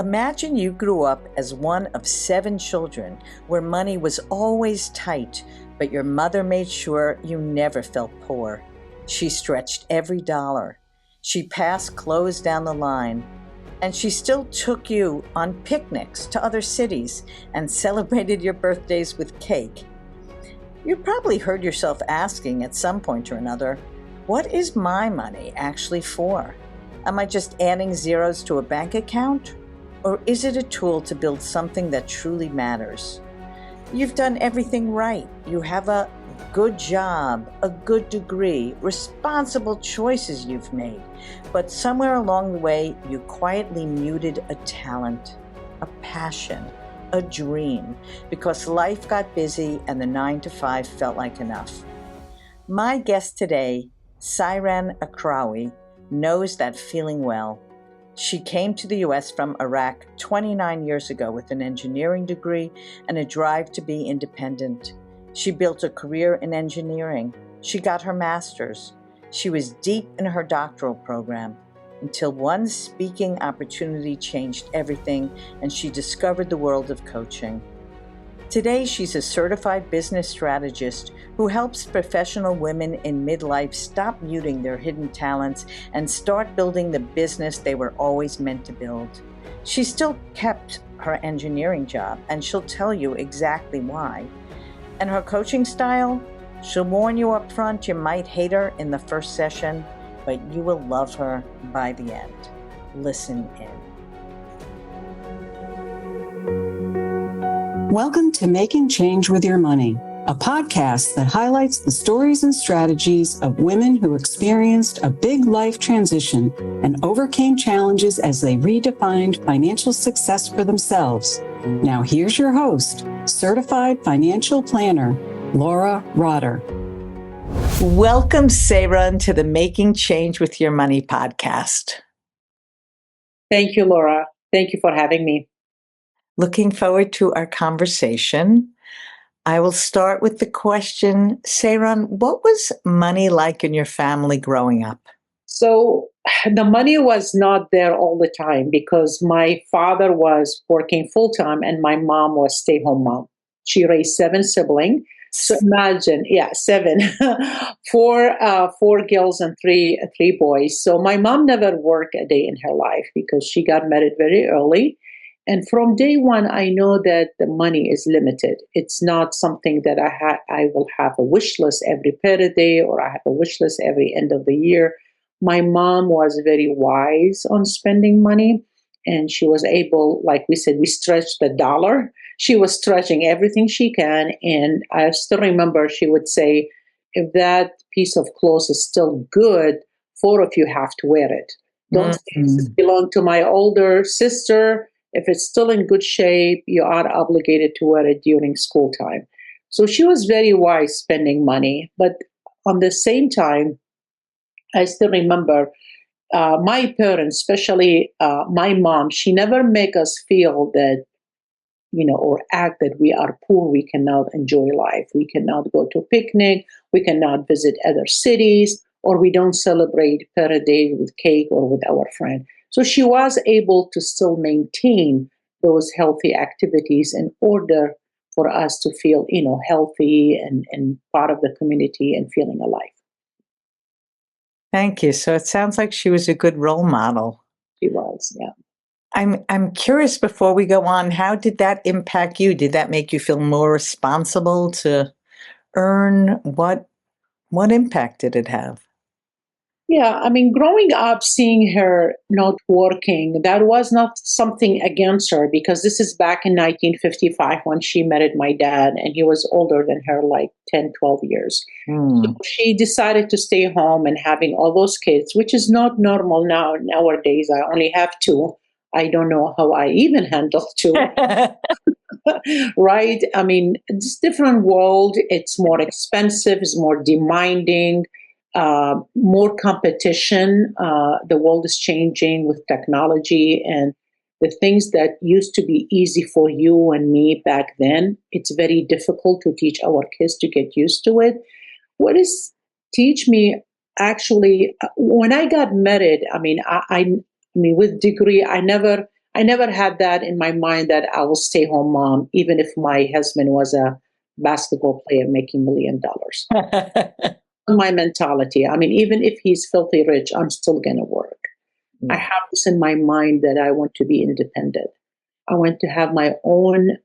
Imagine you grew up as one of 7 children where money was always tight, but your mother made sure you never felt poor. She stretched every dollar. She passed clothes down the line. And she still took you on picnics to other cities and celebrated your birthdays with cake. You probably heard yourself asking at some point or another, what is my money actually for? Am I just adding zeros to a bank account? Or is it a tool to build something that truly matters? You've done everything right. You have a good job, a good degree, responsible choices you've made. But somewhere along the way, you quietly muted a talent, a passion, a dream, because life got busy and the 9-to-5 felt like enough. My guest today, Sairan Aqrawi, knows that feeling well. She came to the U.S. from Iraq 29 years ago with an engineering degree and a drive to be independent. She built a career in engineering. She got her master's. She was deep in her doctoral program until one speaking opportunity changed everything and she discovered the world of coaching. Today, she's a certified business strategist who helps professional women in midlife stop muting their hidden talents and start building the business they were always meant to build. She still kept her engineering job, and she'll tell you exactly why. And her coaching style? She'll warn you up front you might hate her in the first session, but you will love her by the end. Listen in. Welcome to Making Change with Your Money, a podcast that highlights the stories and strategies of women who experienced a big life transition and overcame challenges as they redefined financial success for themselves. Now here's your host, certified financial planner, Laura Rotter. Welcome, Sairan, to the Making Change with Your Money podcast. Thank you, Laura. Thank you for having me. Looking forward to our conversation. I will start with the question, Sairan, what was money like in your family growing up? So the money was not there all the time because my father was working full-time and my mom was stay-home mom. She raised 7 siblings. So imagine, 7, four girls and three boys. So my mom never worked a day in her life because she got married very early. And from day one, I know that the money is limited. It's not something that I will have a wish list every birthday or I have a wish list every end of the year. My mom was very wise on spending money, and she was able, like we said, we stretched the dollar. She was stretching everything she can. And I still remember she would say, if that piece of clothes is still good, 4 of you have to wear it. Don't say it belong to my older sister. If it's still in good shape, you are obligated to wear it during school time. So she was very wise spending money. But on the same time, I still remember my parents, especially my mom, she never make us feel that, or act that we are poor, we cannot enjoy life. We cannot go to a picnic, we cannot visit other cities, or we don't celebrate birthday with cake or with our friend. So she was able to still maintain those healthy activities in order for us to feel, healthy and part of the community and feeling alive. Thank you. So it sounds like she was a good role model. She was, yeah. I'm curious, before we go on, how did that impact you? Did that make you feel more responsible to earn? What impact did it have? Yeah, growing up, seeing her not working, that was not something against her because this is back in 1955 when she married my dad, and he was older than her, like 10, 12 years. So she decided to stay home and having all those kids, which is not normal nowadays. I only have 2. I don't know how I even handle 2. Right? It's a different world. It's more expensive. It's more demanding. More competition. The world is changing with technology, and the things that used to be easy for you and me back then, it's very difficult to teach our kids to get used to it. What is teach me actually, when I got married, I with degree, I never I never had that in my mind that I will stay home mom, even if my husband was a basketball player making $1 million. My mentality. I mean, even if he's filthy rich, I'm still going to work. I have this in my mind that I want to be independent. I want to have my own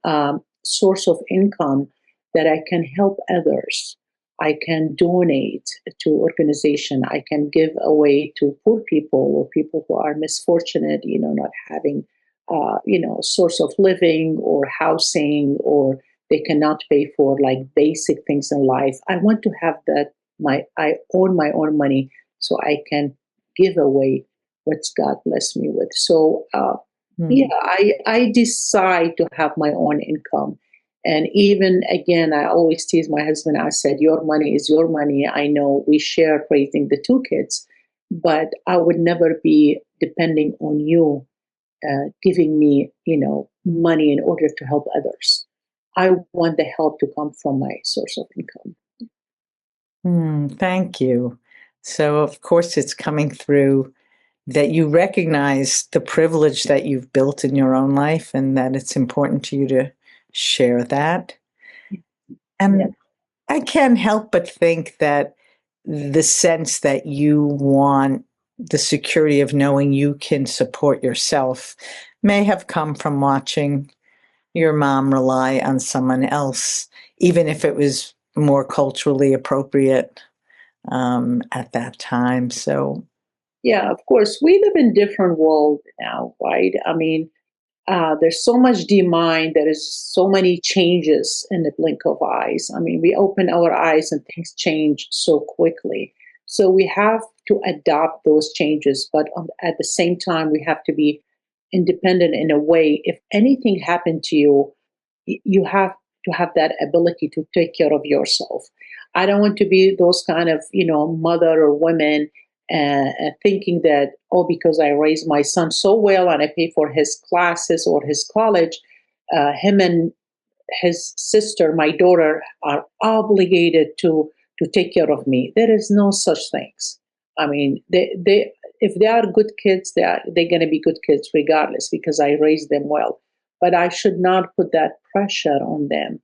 source of income that I can help others. I can donate to organization. I can give away to poor people or people who are misfortunate, not having, source of living or housing, or they cannot pay for like basic things in life. I want to have that. I own my own money so I can give away what God blessed me with. So, yeah, I decide to have my own income. And even again, I always tease my husband. I said, your money is your money. I know we share raising the two kids, but I would never be depending on you giving me, money in order to help others. I want the help to come from my source of income. Thank you. So, of course, it's coming through that you recognize the privilege that you've built in your own life and that it's important to you to share that. And Yeah. I can't help but think that the sense that you want the security of knowing you can support yourself may have come from watching your mom rely on someone else, even if it was more culturally appropriate at that time. So, Yeah, of course, we live in different world now, right? I mean, there's so much demand. There is so many changes in the blink of eyes. I mean, we open our eyes and things change so quickly. So we have to adopt those changes, but at the same time, we have to be independent in a way. If anything happened to you, you have to have that ability to take care of yourself. I don't want to be those kind of, mother or women thinking that, oh, because I raised my son so well and I pay for his classes or his college, him and his sister, my daughter, are obligated to take care of me. There is no such things. I mean, they if they are good kids, they're going to be good kids regardless because I raised them well. But I should not put that pressure on them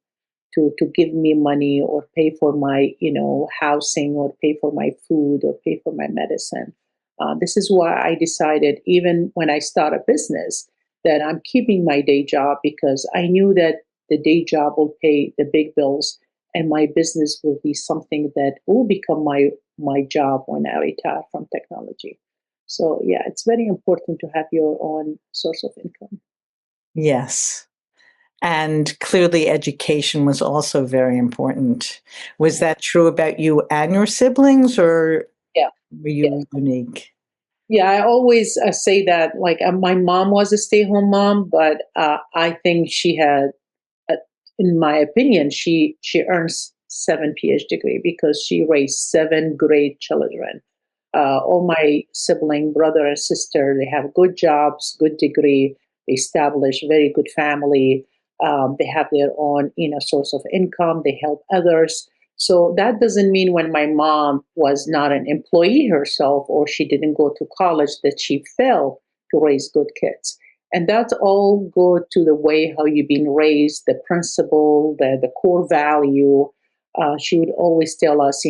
to give me money or pay for my housing or pay for my food or pay for my medicine. This is why I decided, even when I start a business, that I'm keeping my day job because I knew that the day job will pay the big bills and my business will be something that will become my job when I retire from technology. So yeah, it's very important to have your own source of income. yes. And clearly, education was also very important. Was that true about you and your siblings, or Yeah. were Yeah. you unique? Yeah, I always say that, like, my mom was a stay-home mom, but I think she had, uh, in my opinion, she earns 7 PhD degree because she raised 7 great children. All my sibling, brother and sister, they have good jobs, good degree, they establish very good family. They have their own, source of income. They help others. So that doesn't mean when my mom was not an employee herself or she didn't go to college that she failed to raise good kids. And that's all go to the way how you've been raised, the principle, the core value. She would always tell us,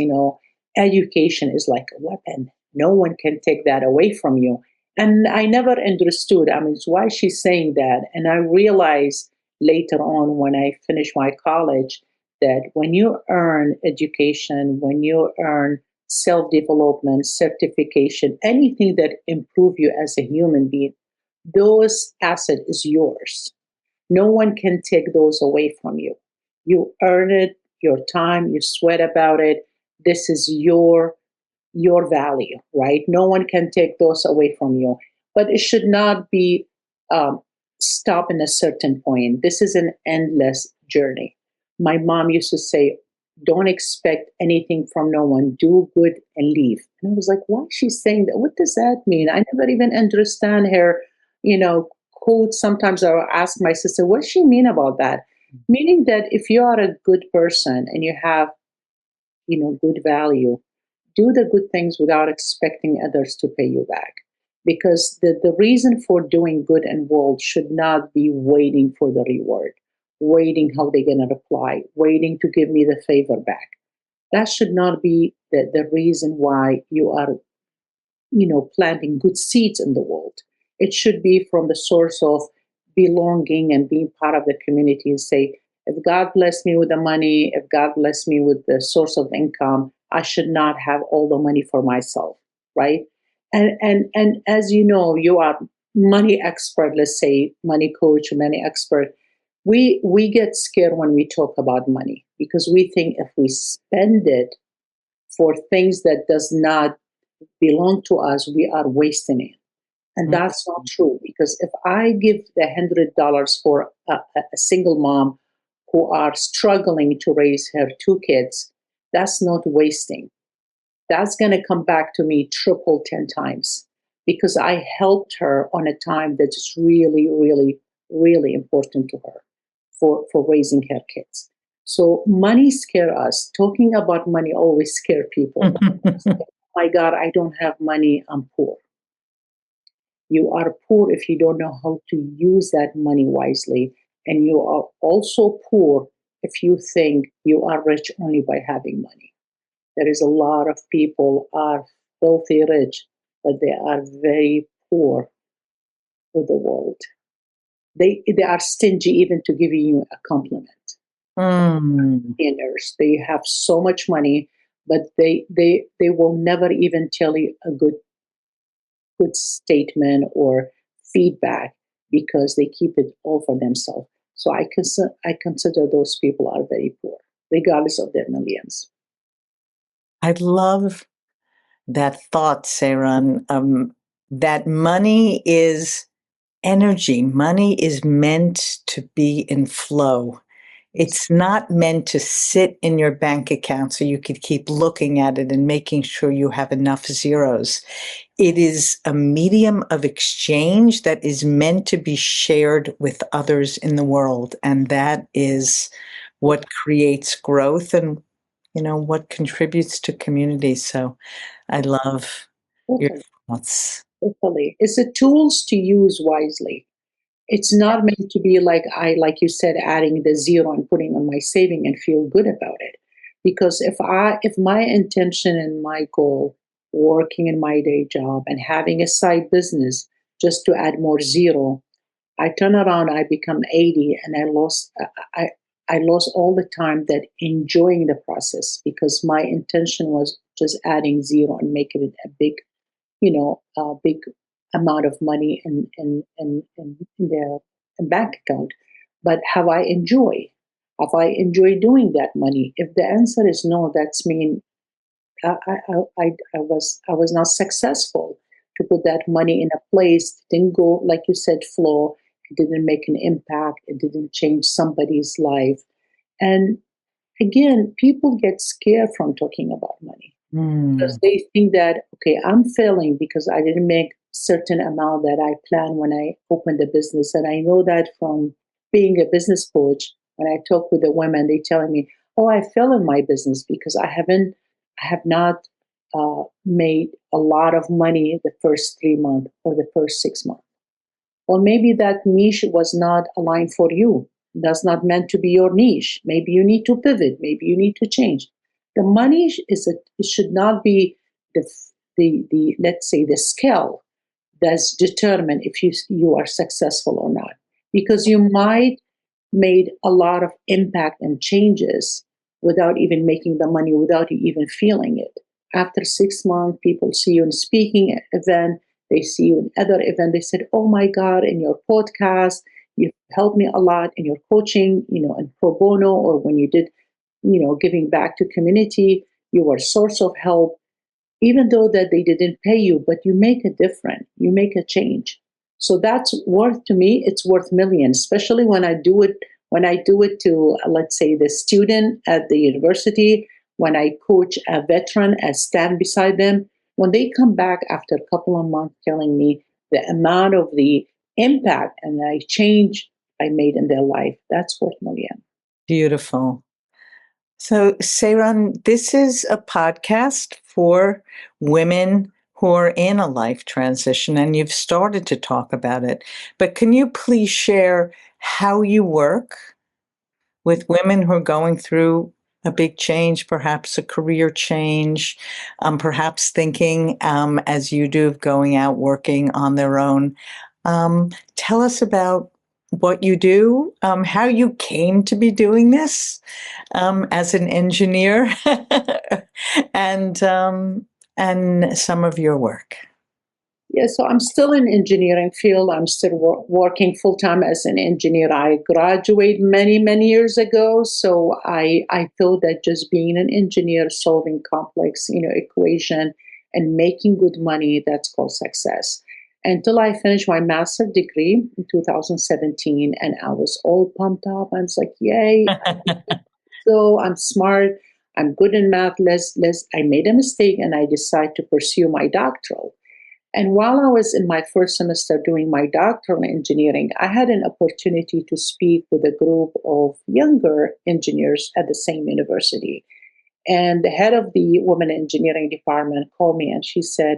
education is like a weapon. No one can take that away from you. And I never understood, I mean, why she's saying that. And I realized later on when I finished my college that when you earn education, when you earn self-development, certification, anything that improve you as a human being, those asset is yours. No one can take those away from you. You earn it, your time, you sweat about it. This is your value, right? No one can take those away from you. But it should not be um, stop in a certain point. This is an endless journey. My mom used to say, don't expect anything from no one. Do good and leave. And I was like, why is she saying that? What does that mean? I never even understand her, quote. Sometimes I'll ask my sister, what does she mean about that? Meaning that if you are a good person and you have, good value, do the good things without expecting others to pay you back. because the reason for doing good in world should not be waiting for the reward, waiting how they're going to reply, waiting to give me the favor back. That should not be the reason why you are, planting good seeds in the world. It should be from the source of belonging and being part of the community, and say, if God bless me with the money, if God bless me with the source of income, I should not have all the money for myself, right? And as you know, you are money expert, let's say money coach, money expert. We get scared when we talk about money because we think if we spend it for things that does not belong to us, we are wasting it. And that's not true, because if I give the $100 for a single mom who are struggling to raise her two kids, that's not wasting. That's going to come back to me triple 10 times, because I helped her on a time that's really, really, really important to her for raising her kids. So money scare us. Talking about money always scare people. Oh my God, I don't have money, I'm poor. You are poor if you don't know how to use that money wisely. And you are also poor if you think you are rich only by having money. There is a lot of people are filthy rich, but they are very poor with the world. They are stingy even to giving you a compliment. Millionaires, they have so much money, but they will never even tell you a good statement or feedback, because they keep it all for themselves. So I consider those people are very poor, regardless of their millions. I love that thought, Sairan, that money is energy. Money is meant to be in flow. It's not meant to sit in your bank account so you could keep looking at it and making sure you have enough zeros. It is a medium of exchange that is meant to be shared with others in the world. And that is what creates growth and, what contributes to community. So I love your Totally. thoughts. Totally. It's the tools to use wisely. It's not meant to be like you said, adding the zero and putting on my saving and feel good about it. Because if my intention and my goal, working in my day job and having a side business just to add more zero, I turn around, I become 80, and I lost all the time that enjoying the process, because my intention was just adding zero and making it a big, a big amount of money in their bank account. But have I enjoyed? Have I enjoyed doing that money? If the answer is no, that's mean I was not successful to put that money in a place. It didn't go, like you said, flow. It didn't make an impact. It didn't change somebody's life. And again, people get scared from talking about money, because they think that, okay, I'm failing because I didn't make certain amount that I planned when I opened the business. And I know that from being a business coach, when I talk with the women, they telling me, oh, I fell in my business because I have not made a lot of money the first 3 months or the first 6 months. Or maybe that niche was not aligned for you. That's not meant to be your niche. Maybe you need to pivot. Maybe you need to change. The money it should not be the let's say the scale that's determined if you are successful or not, because you might made a lot of impact and changes without even making the money, without you even feeling it. After 6 months, people see you in a speaking event, they see you in other event. They said, "Oh my God, in your podcast, you helped me a lot in your coaching, in pro bono, or when you did, giving back to community, you were a source of help." Even though that they didn't pay you, but you make a difference, you make a change. So that's worth, to me, it's worth millions, especially when I do it to, let's say, the student at the university, when I coach a veteran and stand beside them, when they come back after a couple of months telling me the amount of the impact and the change I made in their life, that's worth millions. Beautiful. So, Sairan, this is a podcast for women who are in a life transition, and you've started to talk about it. But can you please share how you work with women who are going through a big change, perhaps a career change, perhaps thinking, as you do, of going out working on their own? Tell us about what you do, how you came to be doing this as an engineer, and some of your work. Yeah, so I'm still in engineering field. I'm still working full time as an engineer. I graduated many years ago, so I thought that just being an engineer, solving complex equation and making good money, that's called success. Until I finished my master's degree in 2017, and I was all pumped up. I was like, "Yay!" So I'm smart. I'm good in math. I made a mistake, and I decided to pursue my doctoral. And while I was in my first semester doing my doctoral in engineering, I had an opportunity to speak with a group of younger engineers at the same university. And the head of the women engineering department called me and she said,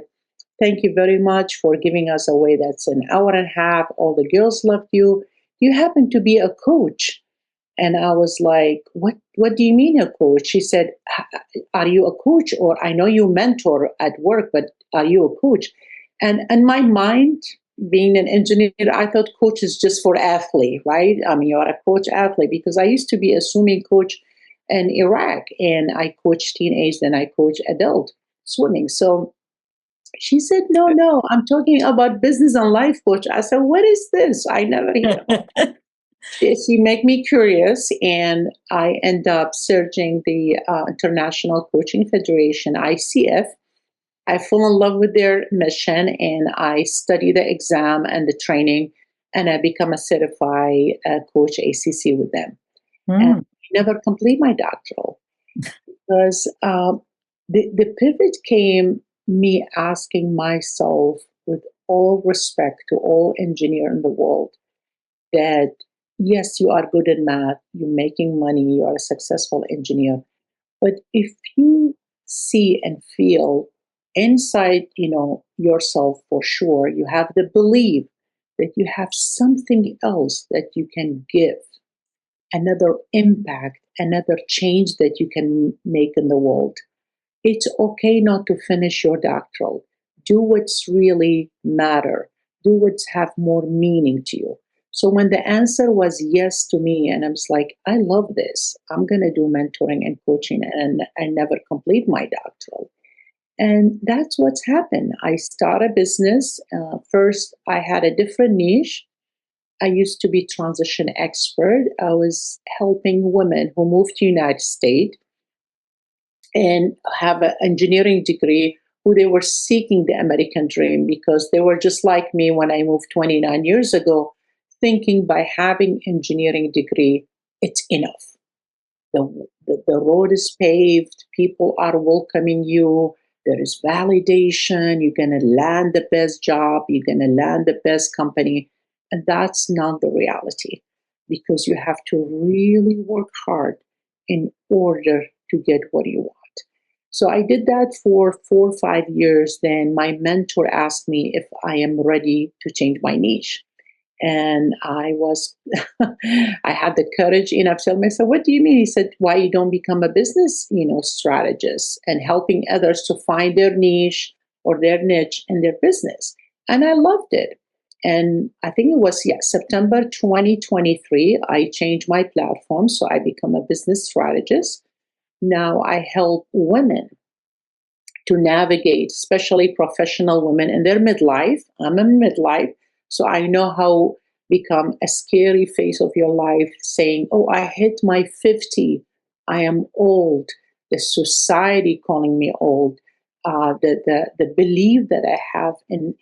"Thank you very much for giving us away. That's an hour and a half. All the girls loved you. You happen to be a coach." And I was like, what do you mean a coach? She said, "Are you a coach? Or I know you mentor at work, but are you a coach?" And in my mind, being an engineer, I thought coach is just for athlete, right? I mean, you're a coach athlete, because I used to be a swimming coach in Iraq, and I coached teenage, then I coach adult swimming. So she said, no, I'm talking about business and life coach. I said, what is this? I never hear. She made me curious, and I end up searching the International Coaching Federation, ICF. I fell in love with their mission, and I study the exam and the training, and I become a certified coach ACC with them. And I never complete my doctoral because the pivot came me asking myself, with all respect to all engineer in the world, that yes, you are good in math, you're making money, you are a successful engineer, but if you see and feel inside, yourself, for sure, you have the belief that you have something else that you can give, another impact, another change that you can make in the world. It's okay not to finish your doctoral. Do what's really matter. Do what's have more meaning to you. So when the answer was yes to me, and I was like, I love this. I'm going to do mentoring and coaching, and I never complete my doctoral. And that's what's happened. I started a business. First, I had a different niche. I used to be transition expert. I was helping women who moved to United States and have an engineering degree, who they were seeking the American dream, because they were just like me when I moved 29 years ago, thinking by having engineering degree, it's enough. The road is paved, people are welcoming you, there is validation, you're going to land the best job, you're going to land the best company. And that's not the reality, because you have to really work hard in order to get what you want. So I did that for 4 or 5 years. Then my mentor asked me if I am ready to change my niche. And I was, I had the courage enough to tell him. I said, "What do you mean?" He said, "Why you don't become a business, strategist and helping others to find their niche or their niche in their business?" And I loved it. And I think it was, September 2023, I changed my platform. So I become a business strategist. Now I help women to navigate, especially professional women in their midlife. I'm in midlife, so I know how become a scary phase of your life, saying, "Oh, I hit my 50. I am old." The society calling me old. The belief that I have in,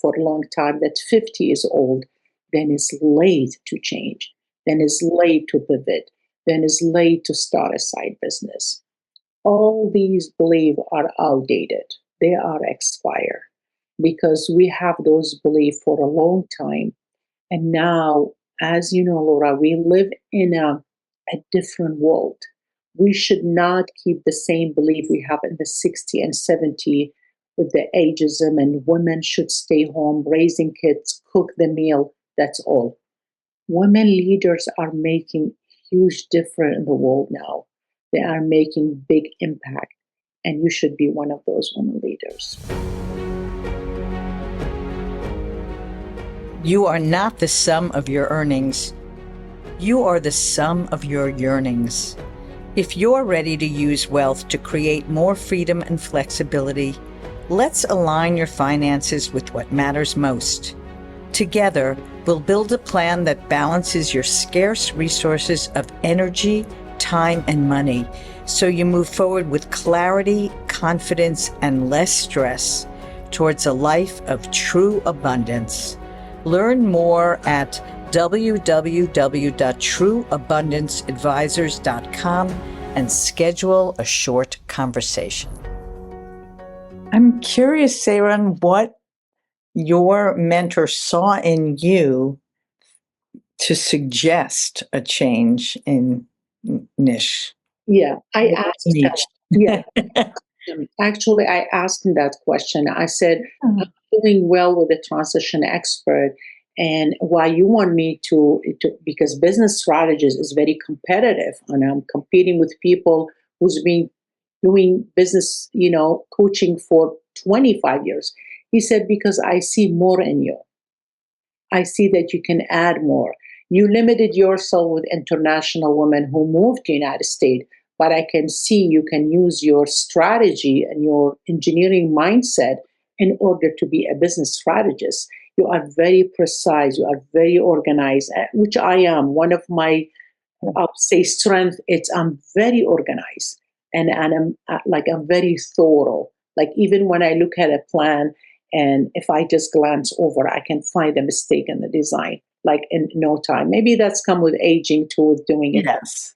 for a long time, that 50 is old, then is late to change, then is late to pivot, then is late to start a side business. All these beliefs are outdated. They are expired, because we have those beliefs for a long time. And now, as you know, Laura, we live in a different world. We should not keep the same belief we have in the 60 and 70 with the ageism and women should stay home, raising kids, cook the meal. That's all. Women leaders are making huge difference in the world now. They are making big impact, and you should be one of those women leaders. You are not the sum of your earnings. You are the sum of your yearnings. If you're ready to use wealth to create more freedom and flexibility, let's align your finances with what matters most. Together, we'll build a plan that balances your scarce resources of energy, time, and money, so you move forward with clarity, confidence, and less stress towards a life of true abundance. Learn more at www.trueabundanceadvisors.com and schedule a short conversation. I'm curious, Sairan, what your mentor saw in you to suggest a change in niche. Yeah, I asked him. Niche. Yeah, actually, I asked him that question. I said, I'm doing well with the transition expert, and why you want me to because business strategist is very competitive, and I'm competing with people who's been doing business, coaching for 25 years. He said, because I see more in you. I see that you can add more. You limited yourself with international women who moved to the United States, but I can see you can use your strategy and your engineering mindset in order to be a business strategist. You are very precise, you are very organized, which I am. One of my, I'll say, strength, I'm very organized, and I'm very thorough. Like, even when I look at a plan, and if I just glance over, I can find a mistake in the design, like in no time. Maybe that's come with aging too, with doing it. Yes.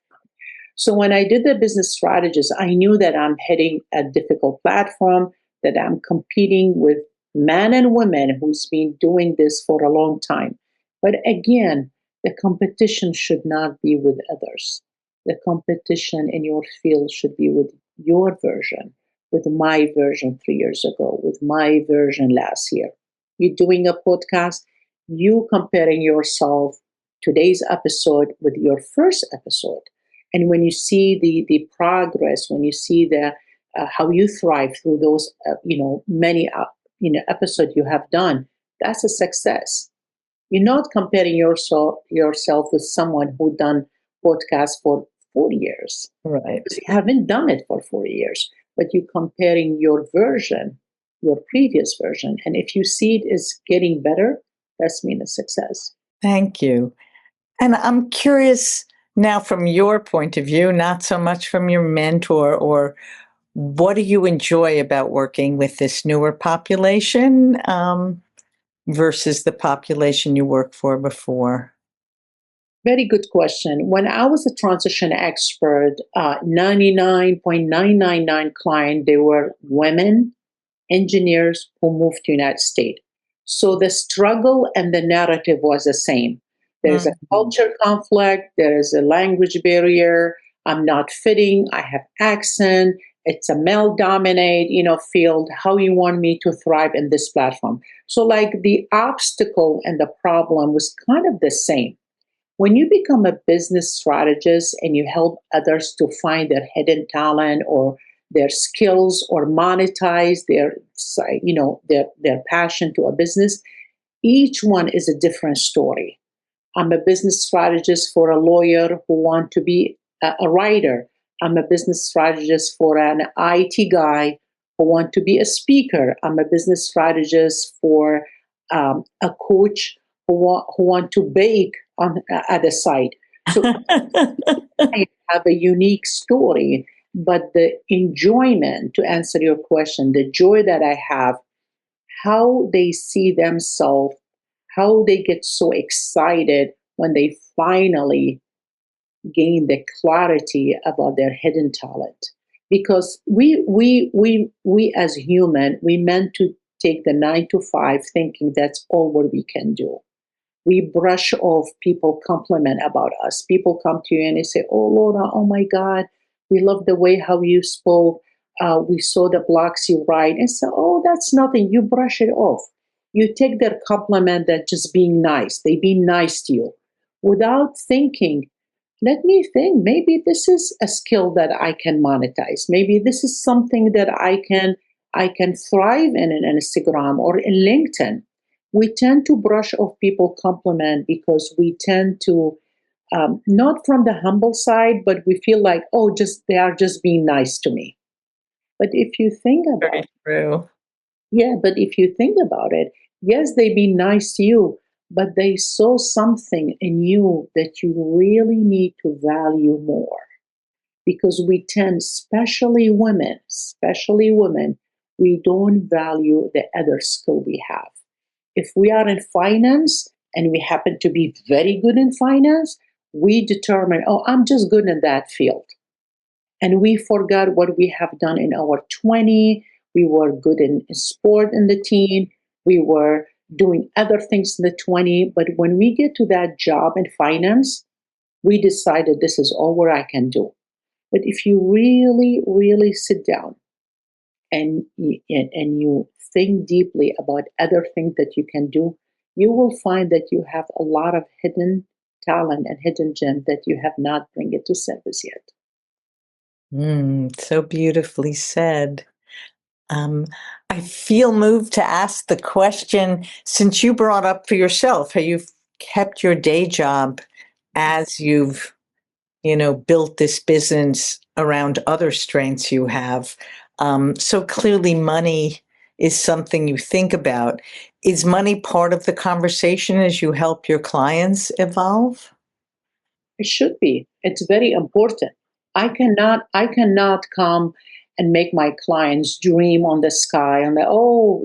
So when I did the business strategist, I knew that I'm heading a difficult platform, that I'm competing with men and women who's been doing this for a long time. But again, the competition should not be with others. The competition in your field should be with your version, with my version 3 years ago, with my version last year. You're doing a podcast, you comparing yourself today's episode with your first episode. And when you see the progress, when you see the how you thrive through those many episodes you have done, that's a success. You're not comparing yourself with someone who done podcasts for 40 years. Right. Because you haven't done it for 40 years, but you're comparing your version, your previous version. And if you see it is getting better, that's mean a success. Thank you. And I'm curious now, from your point of view, not so much from your mentor, or what do you enjoy about working with this newer population versus the population you worked for before? Very good question. When I was a transition expert, 99.999 clients, they were women engineers who moved to the United States. So the struggle and the narrative was the same. There's a culture conflict, there is a language barrier, I'm not fitting, I have accent, it's a male-dominated, field. How you want me to thrive in this platform? So like the obstacle and the problem was kind of the same. When you become a business strategist and you help others to find their hidden talent or their skills or monetize their passion to a business, each one is a different story. I'm a business strategist for a lawyer who want to be a writer. I'm a business strategist for an IT guy who want to be a speaker. I'm a business strategist for a coach who want to bake at the site. So I have a unique story, but the enjoyment, to answer your question, the joy that I have, how they see themselves, how they get so excited when they finally gain the clarity about their hidden talent. Because we as human, we meant to take the 9 to 5 thinking that's all what we can do. We brush off people compliment about us. People come to you and they say, oh Laura, oh my God, we love the way how you spoke. we saw the blocks you write and say, oh, that's nothing. You brush it off. You take their compliment that just being nice. They be nice to you without thinking, let me think, maybe this is a skill that I can monetize. Maybe this is something that I can thrive in Instagram or in LinkedIn. We tend to brush off people compliment because we tend to not from the humble side, but we feel like, oh, just they are just being nice to me. But if you think about Very true. yeah, but if you think about it, yes, they be nice to you, but they saw something in you that you really need to value more. Because we tend, especially women, we don't value the other skill we have. If we are in finance and we happen to be very good in finance, we determine, oh, I'm just good in that field. And we forgot what we have done in our 20. We were good in sport in the teen. We were doing other things in the 20. But when we get to that job in finance, we decided this is all what I can do. But if you really, really sit down and you think deeply about other things that you can do, you will find that you have a lot of hidden talent and hidden gem that you have not bring it to surface yet. So beautifully said. Um, I feel moved to ask the question, since you brought up for yourself how you've kept your day job as you've, built this business around other strengths you have. So clearly money is something you think about. Is money part of the conversation as you help your clients evolve? It should be. It's very important. I cannot come and make my clients dream on the sky and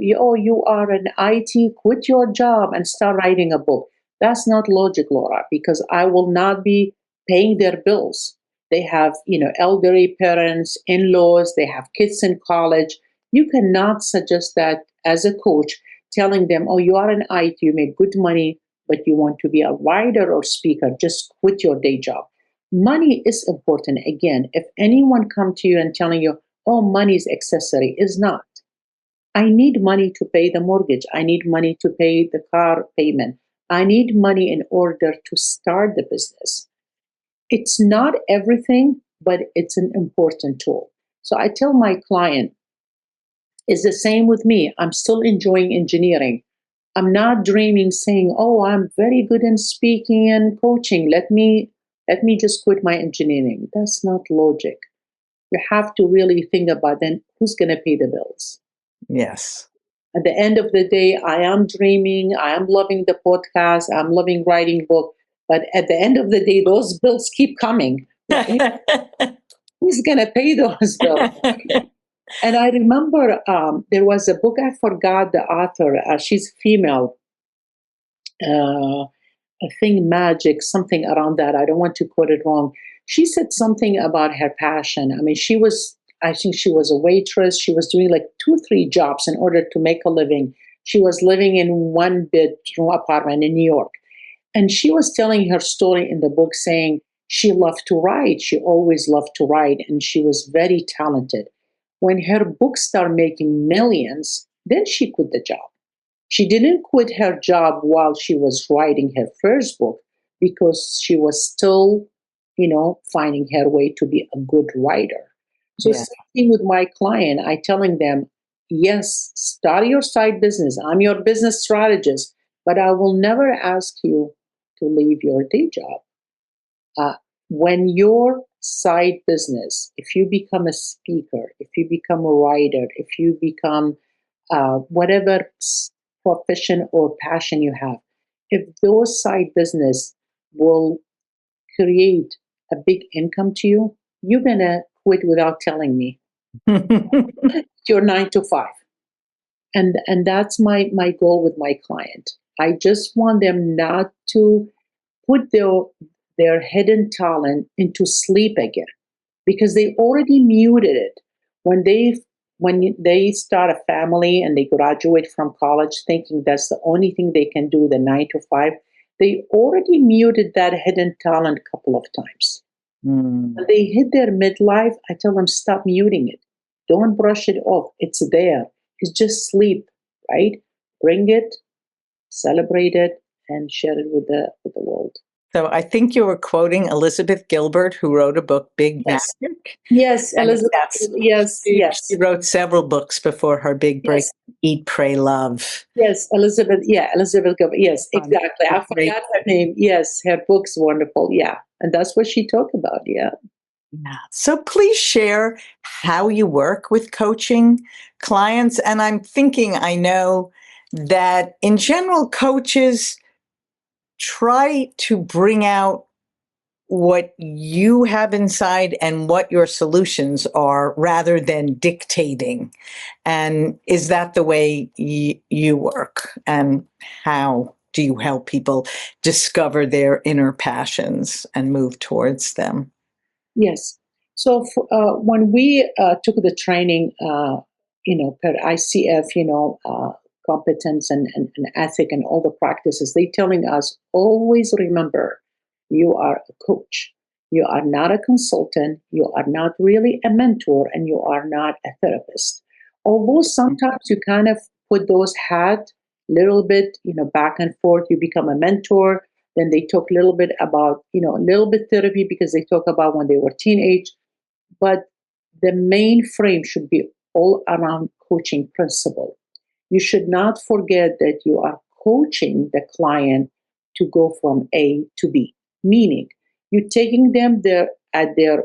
you are an IT, quit your job and start writing a book. That's not logic, Laura, because I will not be paying their bills. They have, elderly parents, in-laws, they have kids in college. You cannot suggest that as a coach, telling them, oh, you are an IT, you make good money, but you want to be a writer or speaker, just quit your day job. Money is important. Again, if anyone come to you and telling you, oh, money is accessory, is not. I need money to pay the mortgage. I need money to pay the car payment. I need money in order to start the business. It's not everything, but it's an important tool. So I tell my client, it's the same with me. I'm still enjoying engineering. I'm not dreaming saying, "Oh, I'm very good in speaking and coaching. Let me just quit my engineering." That's not logic. You have to really think about then who's going to pay the bills. Yes. At the end of the day, I am dreaming. I am loving the podcast. I'm loving writing book. But at the end of the day, those bills keep coming. Who's going to pay those bills? And I remember there was a book, I forgot the author. She's female. I think magic, something around that. I don't want to quote it wrong. She said something about her passion. I mean, I think she was a waitress. She was doing like 2, 3 jobs in order to make a living. She was living in one bedroom apartment in New York. And she was telling her story in the book saying she loved to write. She always loved to write and she was very talented. When her books started making millions, then she quit the job. She didn't quit her job while she was writing her first book because she was still, finding her way to be a good writer. So Yeah. same thing with my client, I telling them, yes, start your side business. I'm your business strategist, but I will never ask you to leave your day job. When your side business, if you become a speaker, if you become a writer, if you become whatever profession or passion you have, if those side business will create a big income to you, you're gonna quit without telling me. Your 9 to 5, and that's my goal with my client. I just want them not to put their hidden talent into sleep again because they already muted it when they start a family and they graduate from college thinking that's the only thing they can do, the 9 to 5. They already muted that hidden talent a couple of times. When they hit their midlife, I tell them stop muting it. Don't brush it off. It's there. It's just sleep, right? Bring it, celebrate it, and share it with the world. So I think you were quoting Elizabeth Gilbert, who wrote a book, Big Yes. Magic. Yes, And Elizabeth. yes, Yes, yes. she wrote several books before her big break, Yes. Eat, Pray, Love. Yes, Elizabeth. Yeah, Elizabeth Gilbert. Yes, exactly. I Great. forgot her name. Yes, her book's wonderful. Yeah, and that's what she talked about. Yeah. Yeah. So please share how you work with coaching clients. And I'm thinking, I know that in general, coaches try to bring out what you have inside and what your solutions are rather than dictating. And is that the way you work? And how do you help people discover their inner passions and move towards them? Yes. So when we took the training, per ICF, competence and ethic and all the practices, they telling us always remember, you are a coach. You are not a consultant. You are not really a mentor, and you are not a therapist. Although sometimes you kind of put those hats little bit, back and forth. You become a mentor, then they talk a little bit about, a little bit therapy because they talk about when they were teenage. But the main frame should be all around coaching principle. You should not forget that you are coaching the client to go from A to B, meaning you're taking them there at their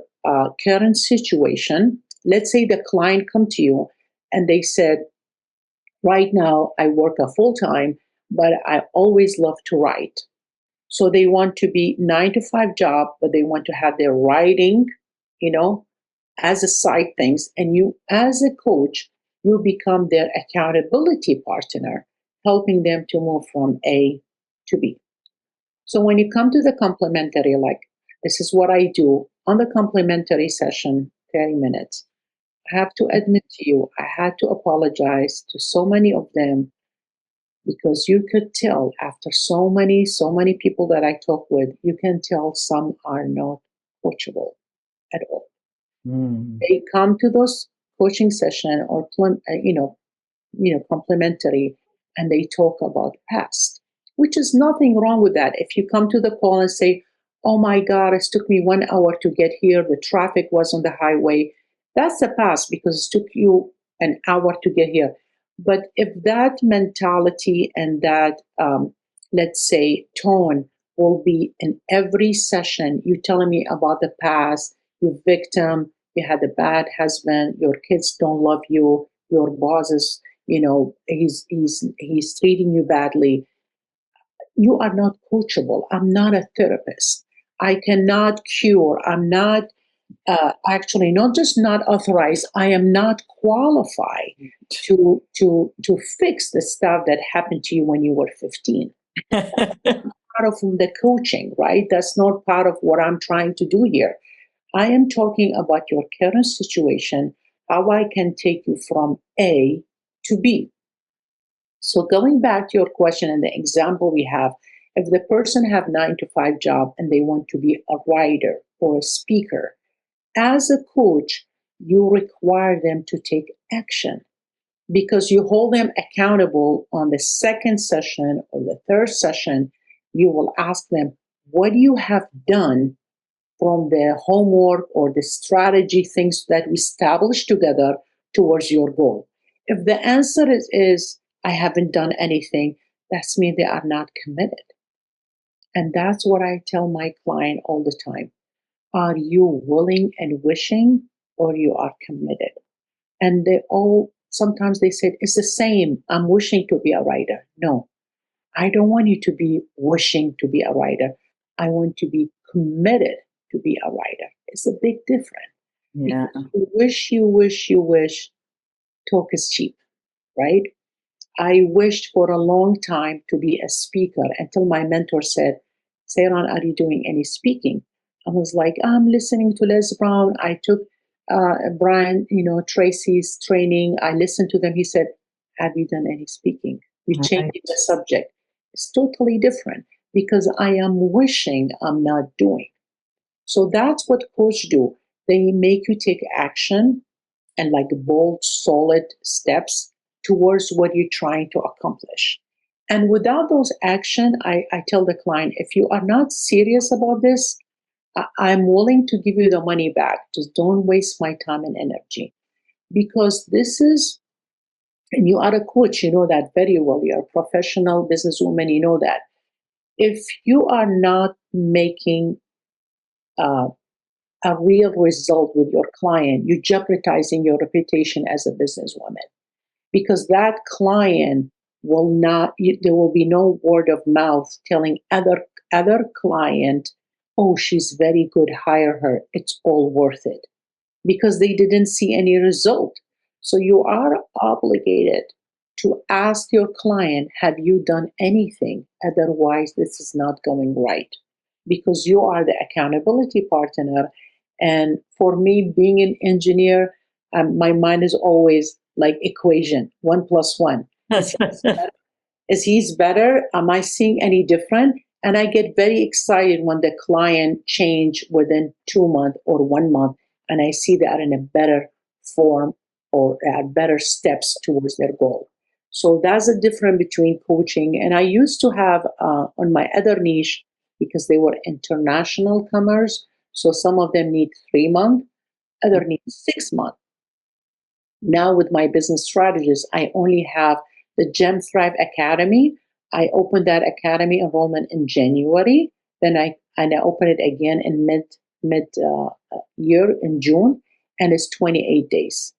current situation. Let's say the client come to you and they said, right now I work a full time, but I always love to write. So they want to be 9 to 5 job, but they want to have their writing, you know, as a side things. And you, as a coach, you become their accountability partner, helping them to move from A to B. So when you come to the complementary, like this is what I do on the complementary session, 30 minutes. I have to admit to you, I had to apologize to so many of them because you could tell after so many people that I talk with, you can tell some are not coachable at all. Mm. They come to those coaching session or complementary, and they talk about past, which is nothing wrong with that. If you come to the call and say, "Oh my God, it took me 1 hour to get here. The traffic was on the highway," that's the past because it took you an hour to get here. But if that mentality and that, let's say, tone will be in every session, you telling me about the past, you victim, you had a bad husband, your kids don't love you, your bosses, he's treating you badly. You are not coachable. I'm not a therapist. I cannot cure. I'm not actually not just not authorized. I am not qualified to fix the stuff that happened to you when you were 15. Part of the coaching, right? That's not part of what I'm trying to do here. I am talking about your current situation, how I can take you from A to B. So going back to your question and the example we have, if the person have 9 to 5 job and they want to be a writer or a speaker, as a coach, you require them to take action because you hold them accountable on the second session or the third session. You will ask them, what do you have done from the homework or the strategy things that we established together towards your goal? If the answer is I haven't done anything, that's mean they are not committed. And that's what I tell my client all the time. Are you willing and wishing, or you are committed? And they all, sometimes they said, it's the same. I'm wishing to be a writer. No, I don't want you to be wishing to be a writer. I want to be committed to be a writer. It's a big difference. Yeah. Because you wish, talk is cheap, right? I wished for a long time to be a speaker until my mentor said, Sairan, are you doing any speaking? I was like, I'm listening to Les Brown. I took Brian, Tracy's training. I listened to them. He said, have you done any speaking? You changed the subject. It's totally different because I am wishing, I'm not doing. So that's what coach do. They make you take action and like bold, solid steps towards what you're trying to accomplish. And without those action, I tell the client, if you are not serious about this, I'm willing to give you the money back. Just don't waste my time and energy. Because this is, and you are a coach, you know that very well. You're a professional businesswoman, you know that. If you are not making a real result with your client, you're jeopardizing your reputation as a businesswoman. Because that client will not, there will be no word of mouth telling other client, oh, she's very good, hire her. It's all worth it. Because they didn't see any result. So you are obligated to ask your client, have you done anything? Otherwise, this is not going right. Because you are the accountability partner. And for me, being an engineer, my mind is always like equation, 1 + 1. Is he's better? Am I seeing any different? And I get very excited when the client change within 2 months or 1 month, and I see they are in a better form or at better steps towards their goal. So that's the difference between coaching. And I used to have on my other niche, because they were international comers, so some of them need 3 months, other need 6 months. Now with my business strategist, I only have the Gem Thrive Academy. I opened that academy enrollment in January. Then I open it again in mid year in June, and it's 28 days.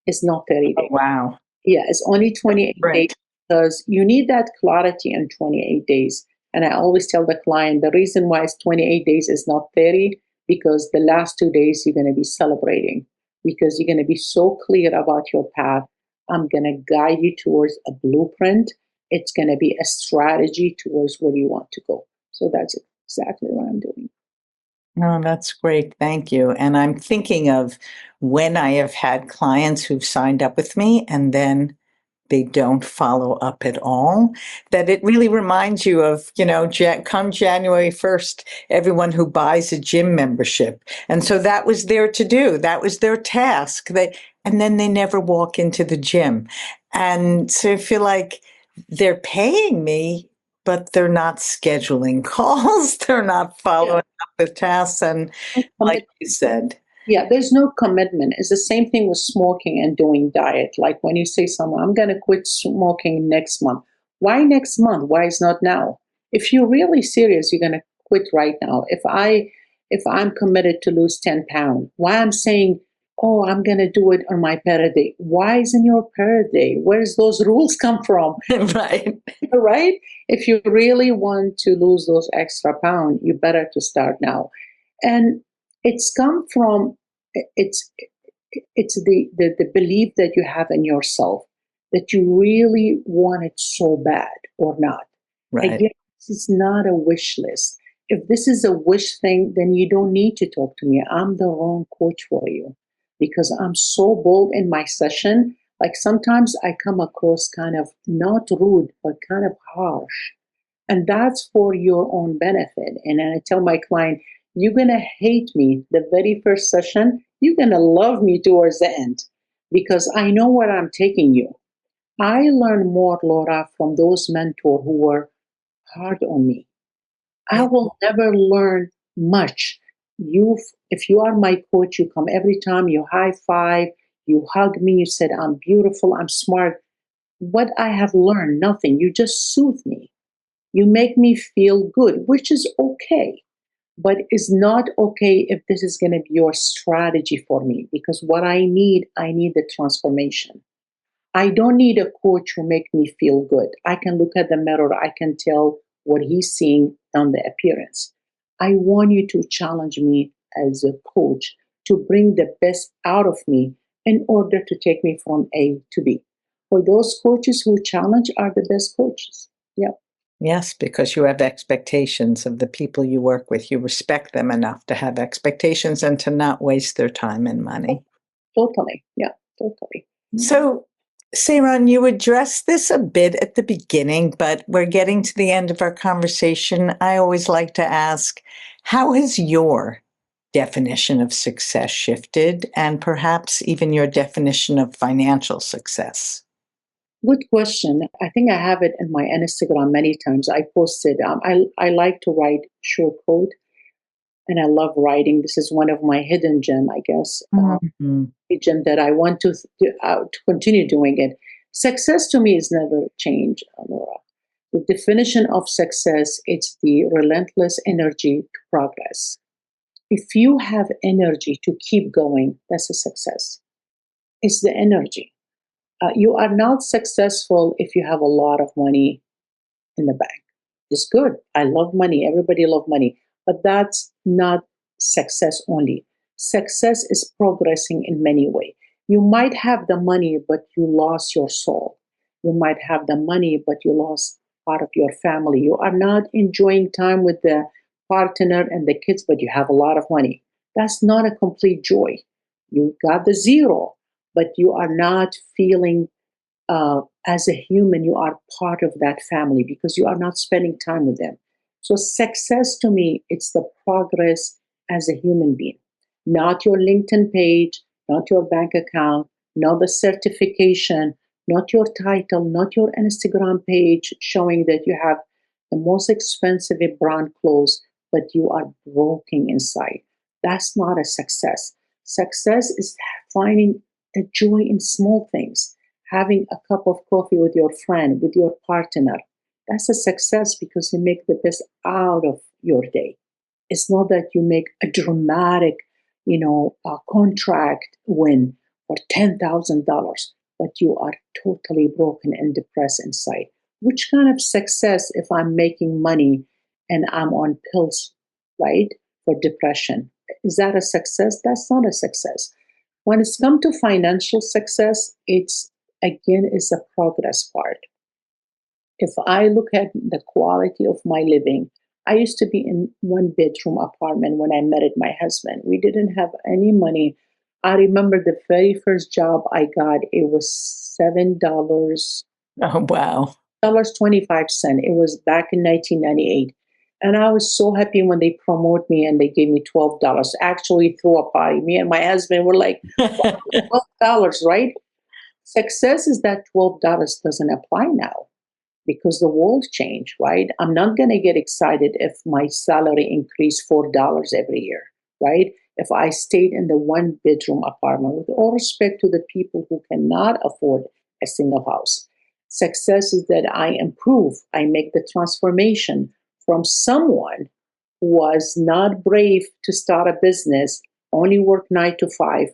It's not 30 days. Oh, wow. Yeah, it's only 28 days because you need that clarity in 28 days. And I always tell the client the reason why it's 28 days is not 30, because the last 2 days you're going to be celebrating, because you're going to be so clear about your path. I'm going to guide you towards a blueprint. It's going to be a strategy towards where you want to go. So that's exactly what I'm doing. No, that's great. Thank you. And I'm thinking of when I have had clients who've signed up with me and then they don't follow up at all, that it really reminds you of, come January 1st, everyone who buys a gym membership. And so that was their to do. That was their task. And then they never walk into the gym. And so I feel like they're paying me, but they're not scheduling calls. They're not following up with tasks. And like you said, yeah, there's no commitment. It's the same thing with smoking and doing diet. Like when you say someone, I'm going to quit smoking next month. Why next month? Why is not now? If you're really serious, you're going to quit right now. If I'm committed to lose 10 pounds, why I'm saying, oh, I'm going to do it on my birthday. Why isn't your birthday? Where's those rules come from? Right. Right? If you really want to lose those extra pounds, you better to start now. And it's come from, it's the belief that you have in yourself, that you really want it so bad or not. Right. Again, this is not a wish list. If this is a wish thing, then you don't need to talk to me. I'm the wrong coach for you, because I'm so bold in my session. Like sometimes I come across kind of not rude, but kind of harsh. And that's for your own benefit. And I tell my client, you're going to hate me the very first session. You're going to love me towards the end, because I know where I'm taking you. I learned more, Laura, from those mentors who were hard on me. I will never learn much. If you are my coach, you come every time, you high five, you hug me, you said, I'm beautiful, I'm smart. What I have learned, nothing. You just soothe me. You make me feel good, which is okay. But it's not okay if this is going to be your strategy for me, because what I need the transformation. I don't need a coach who make me feel good. I can look at the mirror. I can tell what he's seeing on the appearance. I want you to challenge me as a coach to bring the best out of me in order to take me from A to B. For those coaches who challenge are the best coaches. Yeah. Yes, because you have expectations of the people you work with. You respect them enough to have expectations and to not waste their time and money. Totally. Yeah, totally. So, Sairan, you addressed this a bit at the beginning, but we're getting to the end of our conversation. I always like to ask, how has your definition of success shifted, and perhaps even your definition of financial success? Good question. I think I have it in my Instagram many times. I posted, I like to write short code and I love writing. This is one of my hidden gem, I guess, a gem that I want to continue doing it. Success to me is never change, Laura. The definition of success, it's the relentless energy to progress. If you have energy to keep going, that's a success. It's the energy. You are not successful if you have a lot of money in the bank. It's good. I love money. Everybody loves money. But that's not success only. Success is progressing in many ways. You might have the money, but you lost your soul. You might have the money, but you lost part of your family. You are not enjoying time with the partner and the kids, but you have a lot of money. That's not a complete joy. You got the zero, but you are not feeling as a human, you are part of that family because you are not spending time with them. So success to me, it's the progress as a human being, not your LinkedIn page, not your bank account, not the certification, not your title, not your Instagram page showing that you have the most expensive brand clothes, but you are broken inside. That's not a success. Success is finding a joy in small things, having a cup of coffee with your friend, with your partner. That's a success because you make the best out of your day. It's not that you make a dramatic, a contract win for $10,000, but you are totally broken and depressed inside. Which kind of success if I'm making money and I'm on pills, right, for depression? Is that a success? That's not a success. When it's come to financial success, it's again is a progress part. If I look at the quality of my living, I used to be in one bedroom apartment when I married my husband. We didn't have any money. I remember the very first job I got, it was $7. Oh, wow. $25. It was back in 1998. And I was so happy when they promoted me and they gave me $12. Actually, threw a party. Me and my husband were like, wow, $12, right? Success is that $12 doesn't apply now because the world changed, right? I'm not going to get excited if my salary increased $4 every year, right? If I stayed in the one bedroom apartment, with all respect to the people who cannot afford a single house. Success is that I improve, I make the transformation from someone who was not brave to start a business, only work 9 to 5,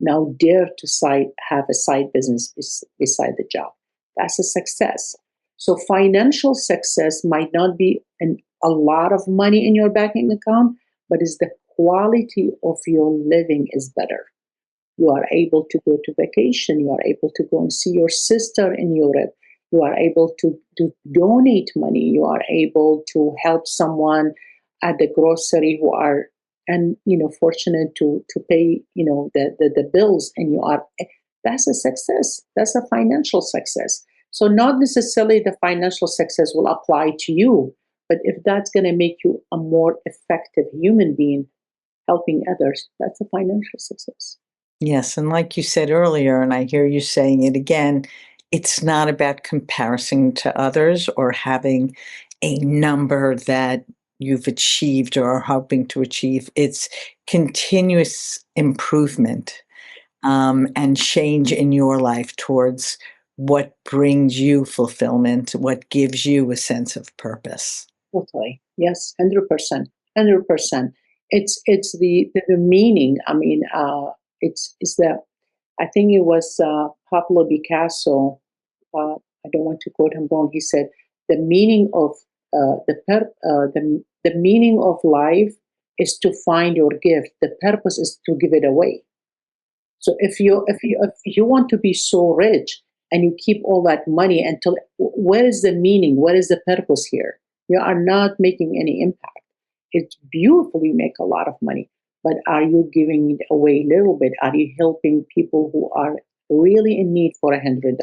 now dare to have a side business beside the job. That's a success. So financial success might not be a lot of money in your banking account, but is the quality of your living is better. You are able to go to vacation. You are able to go and see your sister in Europe. You are able to donate money. You are able to help someone at the grocery who are fortunate to pay the bills, and that's a success. That's a financial success. So not necessarily the financial success will apply to you, but if that's going to make you a more effective human being, helping others, that's a financial success. Yes, and like you said earlier, and I hear you saying it again, it's not about comparison to others or having a number that you've achieved or are hoping to achieve. It's continuous improvement and change in your life towards what brings you fulfillment, what gives you a sense of purpose. Totally. Yes, 100%. 100%. It's the meaning. I mean, it's the, I think it was Pablo Picasso. I don't want to quote him wrong. He said, the meaning of the meaning of life is to find your gift. The purpose is to give it away. So if you want to be so rich and you keep all that money until, where is the meaning? What is the purpose here? You are not making any impact. It's beautiful you make a lot of money, but are you giving it away a little bit? Are you helping people who are really in need for $100?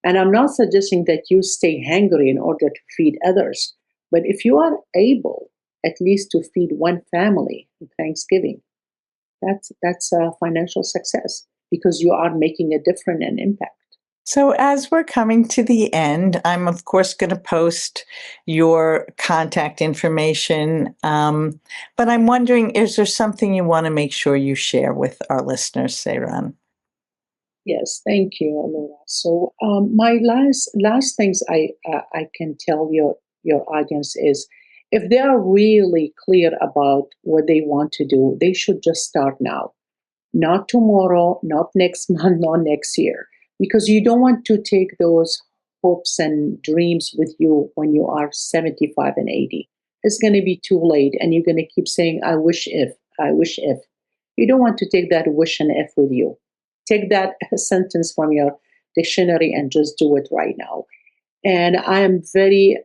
And I'm not suggesting that you stay hungry in order to feed others, but if you are able at least to feed one family on Thanksgiving. That's a financial success because you are making a difference and impact. So as we're coming to the end, I'm of course going to post your contact information, but I'm wondering, is there something you want to make sure you share with our listeners, Sairan? Yes, thank you, Laura. So my last things I can tell your audience is, if they are really clear about what they want to do, they should just start now. Not tomorrow, not next month, not next year, because you don't want to take those hopes and dreams with you when you are 75 and 80. It's going to be too late, and you're going to keep saying, I wish if, I wish if. You don't want to take that wish and if with you. Take that sentence from your dictionary and just do it right now. And I am very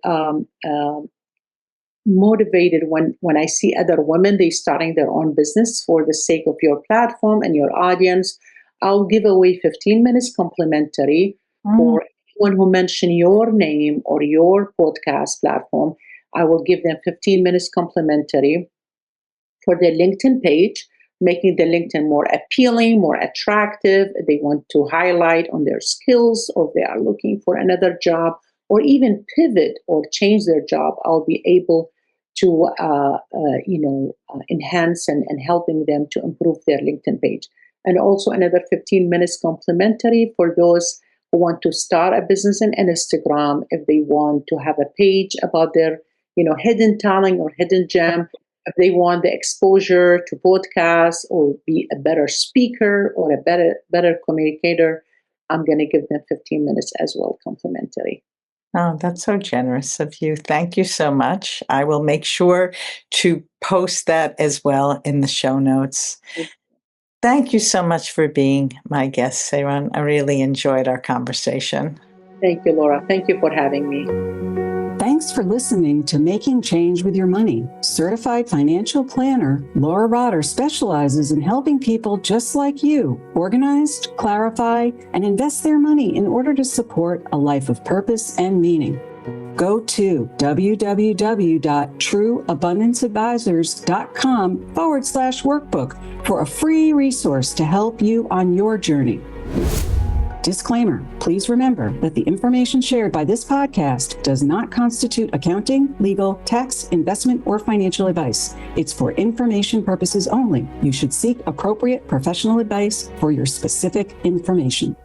motivated when I see other women, they starting their own business for the sake of your platform and your audience. I'll give away 15 minutes complimentary for anyone who mention your name or your podcast platform. I will give them 15 minutes complimentary for their LinkedIn page, making the LinkedIn more appealing, more attractive. They want to highlight on their skills, or they are looking for another job, or even pivot or change their job. I'll be able to enhance and helping them to improve their LinkedIn page. And also another 15 minutes complimentary for those who want to start a business in Instagram, if they want to have a page about their hidden talent or hidden gem, if they want the exposure to podcasts or be a better speaker or a better communicator, I'm going to give them 15 minutes as well, complimentary. Oh, that's so generous of you. Thank you so much. I will make sure to post that as well in the show notes. Thank you so much for being my guest, Sairan. I really enjoyed our conversation. Thank you, Laura. Thank you for having me. Thanks for listening to Making Change with Your Money. Certified financial planner Laura Rotter specializes in helping people just like you organize, clarify, and invest their money in order to support a life of purpose and meaning. Go to www.trueabundanceadvisors.com/workbook for a free resource to help you on your journey. Disclaimer, please remember that the information shared by this podcast does not constitute accounting, legal, tax, investment, or financial advice. It's for information purposes only. You should seek appropriate professional advice for your specific information.